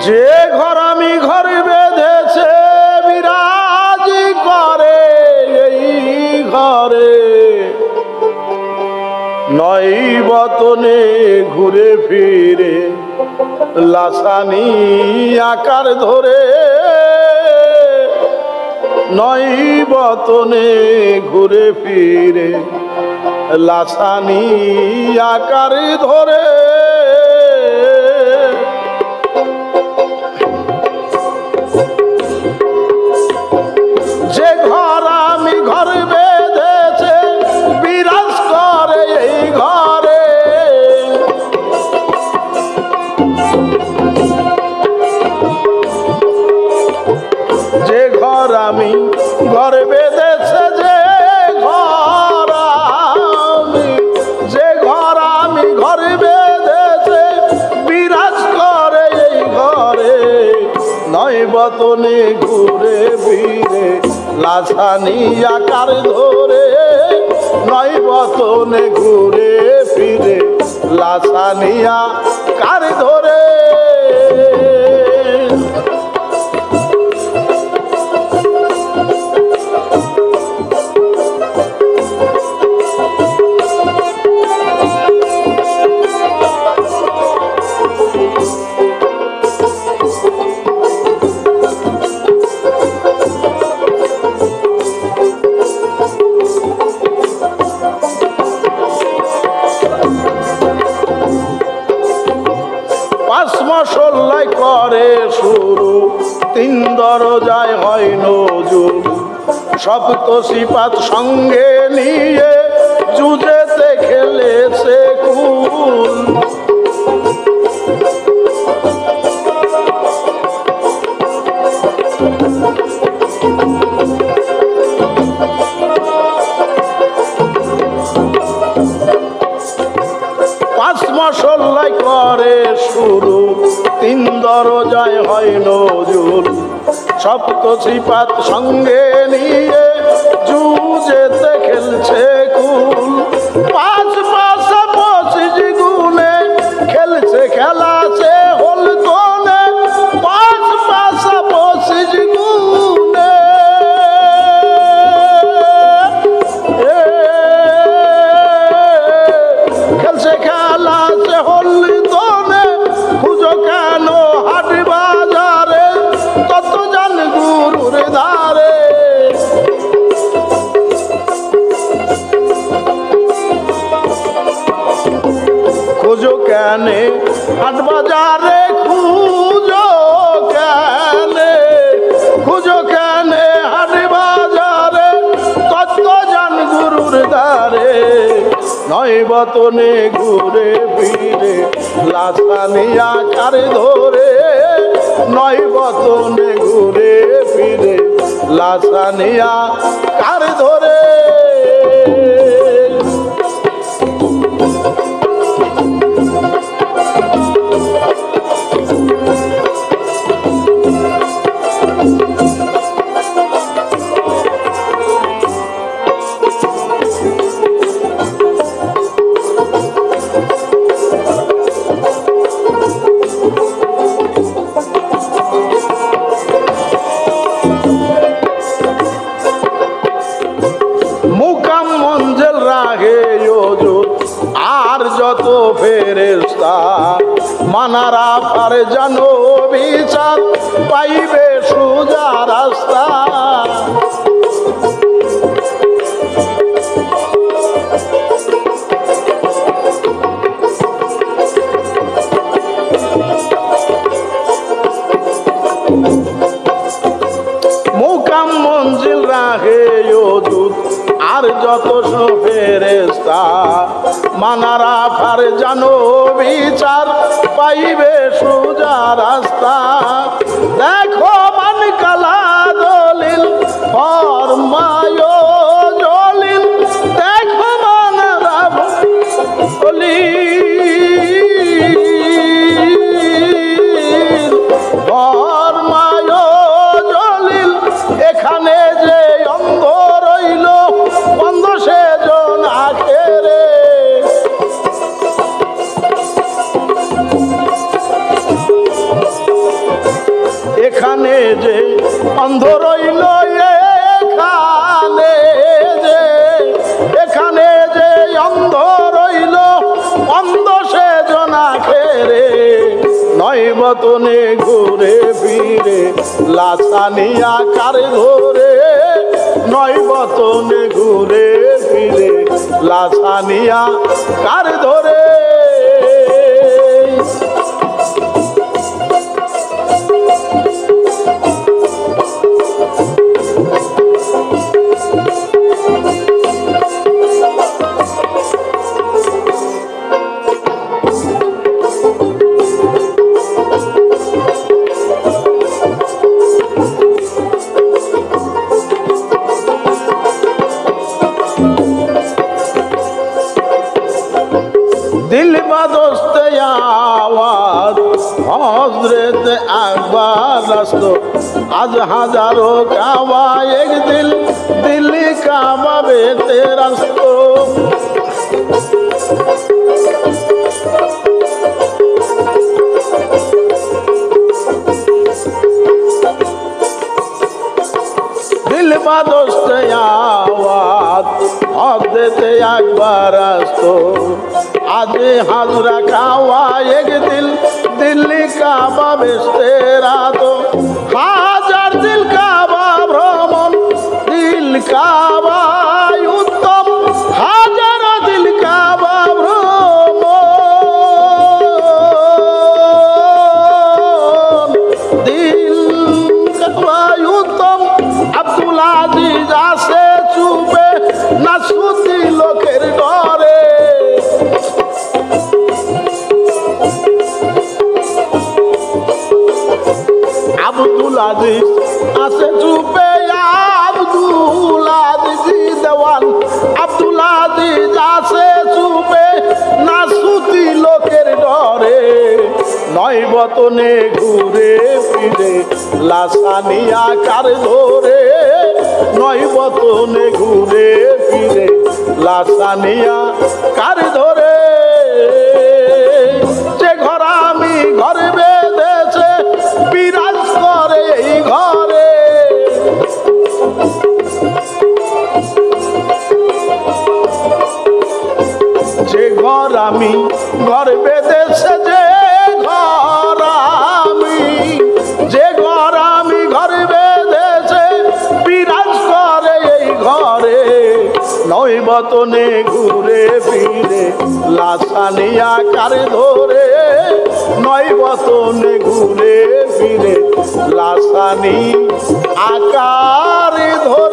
যে ঘর আমি ঘর বেঁধেছে বিরাজ করে এই ঘরে নয় বতনে ঘুরে ফিরে লাসানি আকার ধরে নয় বতনে ঘুরে ফিরে লাসানি আকার ধরে যে ঘর আমি ঘর বেঁধেছে বিরাজ করে এই ঘরে যে ঘর আমি ঘর বেঁধেছে যে ঘর আমি ঘর বেঁধেছে বিরাজ করে এই ঘরে নয় বতনে ঘুরে ফিরে লাসানি আকার ধরে নয় বতনে ঘুরে ফিরে লাসানি আকার ধরে মশল্লাই করে শুরু তিন দরজায় হয় নজুর সপ্তশিপাত সঙ্গে নিয়ে যুজেতে খেলেছে কুল পাঁচ মশল্লাই করে শুরু তিন দরজায় হয় নজুর সপ্তশিপাত সঙ্গে নিয়ে যুজেতে খেলছে কুল পাঁচ পাশা পঁচিশ গুণে খেলছে খেলাছে হল তোনে পাঁচ পাশা পঁচিশ গুণে খেলছে খেলাছে হল তোনে খুঁজো কেন হাট বাজারে কত জান গুরুর ধারে খুঁজো কেনে হাট বাজারে খুঁজো কেনে হাট বাজারে কত জান গুরুর ধারে নয় বতনে ঘুরে ফিরে লাসানি আকার ধরে নয় বতনে ঘুরে ফিরে লাসানি আকার ধরে আর যত ফেরেশতা মানারা পার জানো বিচার পাইবে সোজা রাস্তা মুকাম মঞ্জিল রাহে দূত আর যত ফেরেশতা মানারা ফার জানো বিচার পাইবে সোজা রাস্তা দেখো মান কালা দলিল ফরমায় জলিল নয় বতনে ঘুরে ফিরে লাসানিয়া কারে ধরে নয় বতনে ঘুরে ফিরে লাসানিয়া কারে ধরে दिल बदोस्ते आवाज हजरत अकबर रस्तो आज हजारों काबा एक दिल दिल्ली काबा बेते रस्तो दिल बदोस्ते आवाज हजरत अकबर रस्तो आज हाजरा कावा एक दिल दिल्ली काबा बेस्तेरा तो हाजार दिल काबा भ्रमण दिल काबा उत्तम हाजार दिल काबा भ्रमण दिल काबा उत्तम अब्दुल আজিজ आसे चुपे नासुती लोकेर डरे अब्दुल আজিজ आसे चुपे अब्दुल আজিজ देवान अब्दुल আজিজ आसे चुपे नासुती लोकेर डरे नय बतने घुरे फिरे लासानिया कार धरे नय बतने घुरे फिरे लासानिया कार धरे जे घर आमी घर बेधेছে বিরাজ করে এই ঘরে যে ঘর আমি ঘর বেঁধেছে যে ঘর আমি ঘর বেঁধেছে বিরাজ করে এই ঘরে নয় বতনে ঘুরে ফিরে লাসানিয়া কারে ধরে নয় বতনে ঘুরে ফিরে লাসানি আকার ধরে